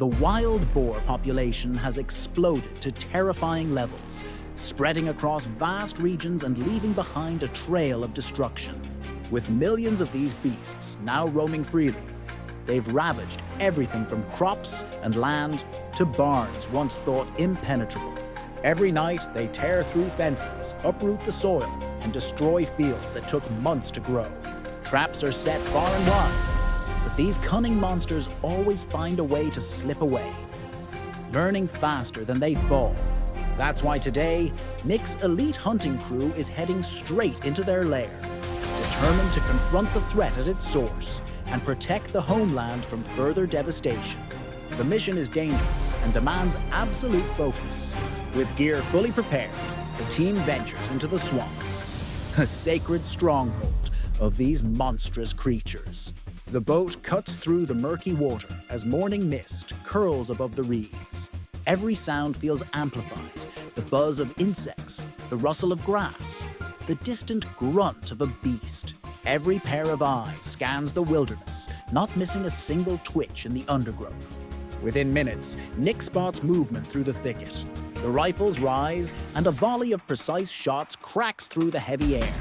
The wild boar population has exploded to terrifying levels, spreading across vast regions and leaving behind a trail of destruction. With millions of these beasts now roaming freely, they've ravaged everything from crops and land to barns once thought impenetrable. Every night, they tear through fences, uproot the soil, and destroy fields that took months to grow. Traps are set far and wide, but these cunning monsters always find a way to slip away, learning faster than they fall. That's why today, Nick's elite hunting crew is heading straight into their lair, determined to confront the threat at its source and protect the homeland from further devastation. The mission is dangerous and demands absolute focus. With gear fully prepared, the team ventures into the swamps, a sacred stronghold of these monstrous creatures. The boat cuts through the murky water as morning mist curls above the reeds. Every sound feels amplified, the buzz of insects, the rustle of grass, the distant grunt of a beast. Every pair of eyes scans the wilderness, not missing a single twitch in the undergrowth. Within minutes, Nick spots movement through the thicket. The rifles rise, and a volley of precise shots cracks through the heavy air.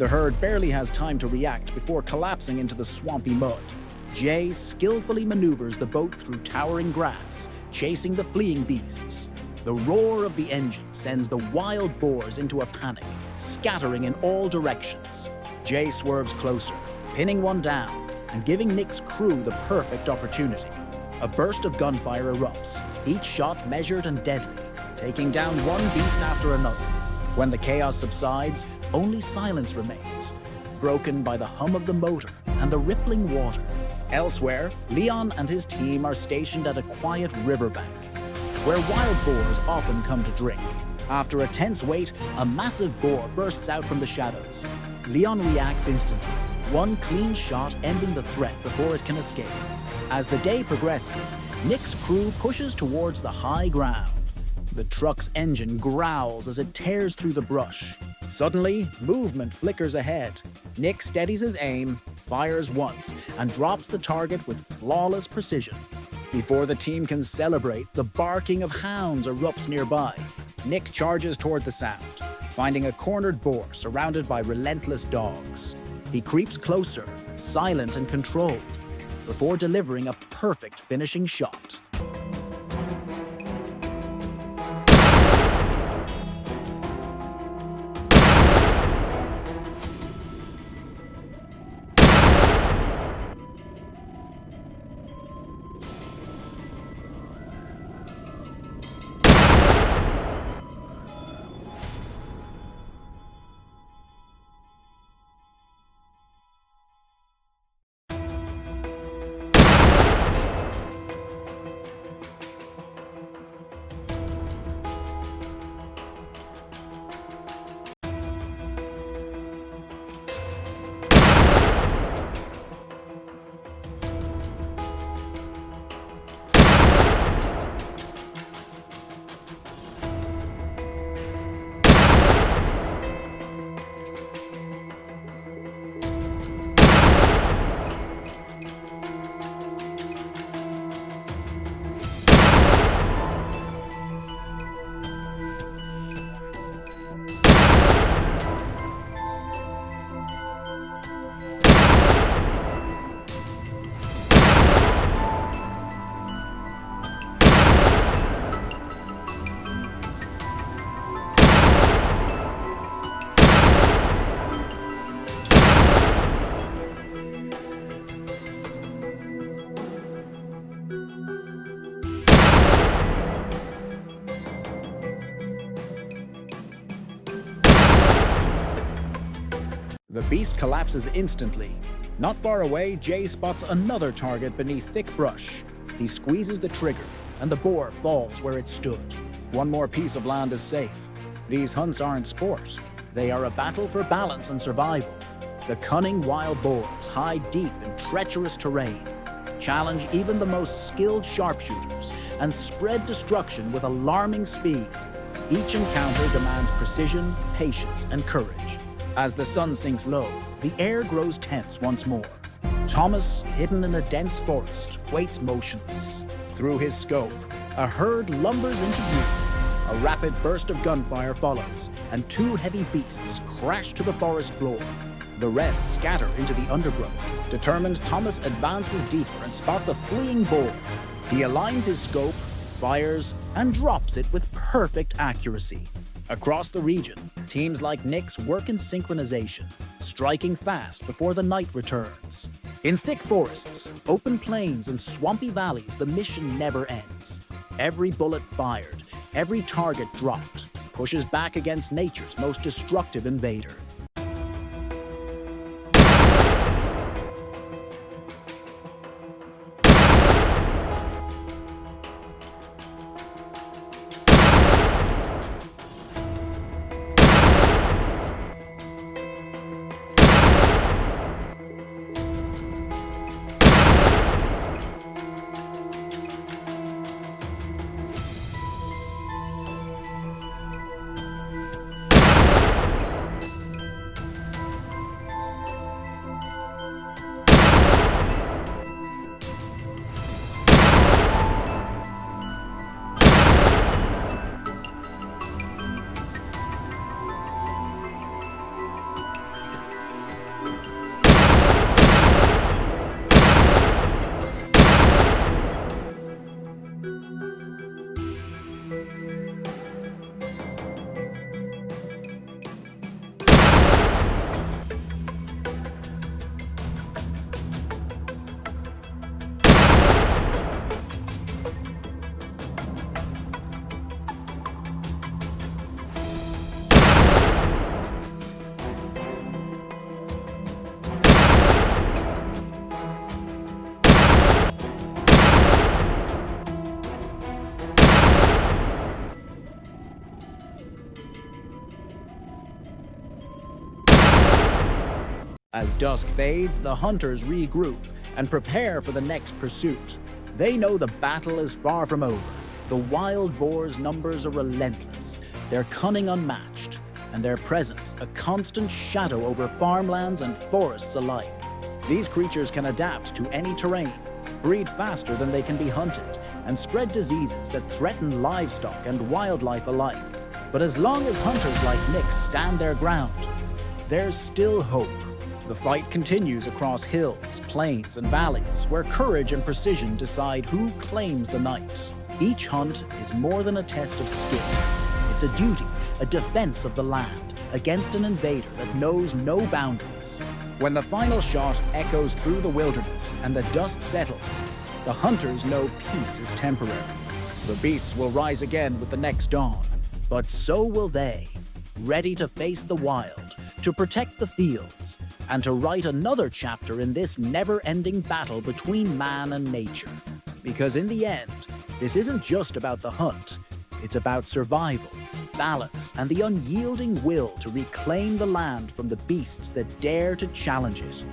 The herd barely has time to react before collapsing into the swampy mud. Jay skillfully maneuvers the boat through towering grass, chasing the fleeing beasts. The roar of the engine sends the wild boars into a panic, scattering in all directions. Jay swerves closer, pinning one down and giving Nick's crew the perfect opportunity. A burst of gunfire erupts, each shot measured and deadly, taking down one beast after another. When the chaos subsides, only silence remains, broken by the hum of the motor and the rippling water. Elsewhere, Leon and his team are stationed at a quiet riverbank, where wild boars often come to drink. After a tense wait, a massive boar bursts out from the shadows. Leon reacts instantly, one clean shot ending the threat before it can escape. As the day progresses, Nick's crew pushes towards the high ground. The truck's engine growls as it tears through the brush. Suddenly, movement flickers ahead. Nick steadies his aim, fires once, and drops the target with flawless precision. Before the team can celebrate, the barking of hounds erupts nearby. Nick charges toward the sound, finding a cornered boar surrounded by relentless dogs. He creeps closer, silent and controlled, before delivering a perfect finishing shot. beast collapses instantly. Not far away, Jay spots another target beneath thick brush. He squeezes the trigger, and the boar falls where it stood. One more piece of land is safe. These hunts aren't sport. They are a battle for balance and survival. The cunning wild boars hide deep in treacherous terrain, challenge even the most skilled sharpshooters, and spread destruction with alarming speed. Each encounter demands precision, patience, and courage. As the sun sinks low, the air grows tense once more. Thomas, hidden in a dense forest, waits motionless. Through his scope, a herd lumbers into view. A rapid burst of gunfire follows, and two heavy beasts crash to the forest floor. The rest scatter into the undergrowth. Determined, Thomas advances deeper and spots a fleeing boar. He aligns his scope, fires, and drops it with perfect accuracy. Across the region, teams like Nick's work in synchronization, striking fast before the night returns. In thick forests, open plains, and swampy valleys, the mission never ends. Every bullet fired, every target dropped, pushes back against nature's most destructive invader. As dusk fades, the hunters regroup and prepare for the next pursuit. They know the battle is far from over. The wild boars' numbers are relentless, their cunning unmatched, and their presence a constant shadow over farmlands and forests alike. These creatures can adapt to any terrain, breed faster than they can be hunted, and spread diseases that threaten livestock and wildlife alike. But as long as hunters like Nick stand their ground, there's still hope. The fight continues across hills, plains, and valleys, where courage and precision decide who claims the night. Each hunt is more than a test of skill. It's a duty, a defense of the land, against an invader that knows no boundaries. When the final shot echoes through the wilderness and the dust settles, the hunters know peace is temporary. The beasts will rise again with the next dawn, but so will they, ready to face the wild, to protect the fields, and to write another chapter in this never-ending battle between man and nature. Because in the end, this isn't just about the hunt, it's about survival, balance, and the unyielding will to reclaim the land from the beasts that dare to challenge it.